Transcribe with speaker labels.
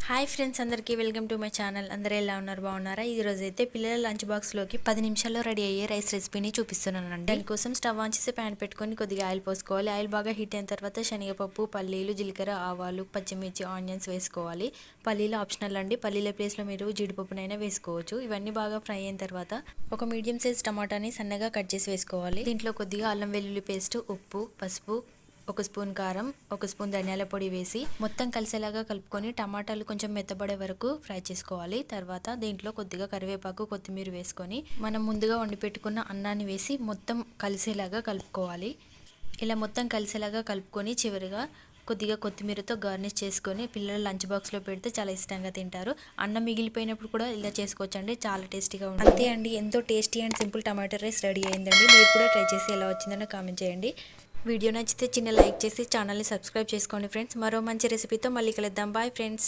Speaker 1: Hi friends, అందరికీ welcome to my channel. అందరూ ఎలా ఉన్నారు? బాగున్నారా? ఈ రోజు అయితే పిల్లల లంచ్ బాక్స్లోకి 10 నిమిషాల్లో రెడీ అయ్యే రైస్ రెసిపీని చూపిస్తున్నానండి. దానికోసం స్టవ్ ఆన్ చేసి ప్యాన్ పెట్టుకొని కొద్దిగా ఆయిల్ పోసుకోవాలి. ఆయిల్ బాగా హీట్ అయిన తర్వాత శనగపప్పు, పల్లీలు, జీలకర్ర, ఆవాలు, పచ్చిమిర్చి, ఆనియన్స్ వేసుకోవాలి. పల్లీలు ఆప్షనల్ అండి. పల్లీల ప్లేస్లో మీరు జీడిపప్పునైనా వేసుకోవచ్చు. ఇవన్నీ బాగా ఫ్రై అయిన తర్వాత ఒక మీడియం సైజ్ టమాటాని సన్నగా కట్ చేసి వేసుకోవాలి. దీంట్లో కొద్దిగా అల్లం వెల్లుల్లి పేస్ట్, ఉప్పు, పసుపు, ఒక స్పూన్ కారం, ఒక స్పూన్ ధనియాల పొడి వేసి మొత్తం కలిసేలాగా కలుపుకొని టమాటాలు కొంచెం మెత్తబడే వరకు ఫ్రై చేసుకోవాలి. తర్వాత దీంట్లో కొద్దిగా కరివేపాకు, కొత్తిమీర వేసుకొని మనం ముందుగా వండి పెట్టుకున్న అన్నాన్ని వేసి మొత్తం కలిసేలాగా కలుపుకోవాలి. ఇలా మొత్తం కలిసేలాగా కలుపుకొని చివరిగా కొద్దిగా కొత్తిమీరతో గార్నిష్ చేసుకొని పిల్లలు లంచ్ బాక్స్లో పెడితే చాలా ఇష్టంగా తింటారు. అన్నం మిగిలిపోయినప్పుడు కూడా ఇలా చేసుకోవచ్చండి, చాలా టేస్టీగా ఉంటుంది. అంతే అండి, ఎంతో tasty and simple tomato rice ready అయిందండి. మీరు కూడా ట్రై చేసి ఎలా వచ్చిందో కామెంట్ చేయండి. వీడియో నచ్చితే చిన్న లైక్ చేసి ఛానల్ని సబ్స్క్రైబ్ చేసుకోండి ఫ్రెండ్స్. మరో మంచి రెసిపీతో మళ్ళీ కలుద్దాం. Bye friends.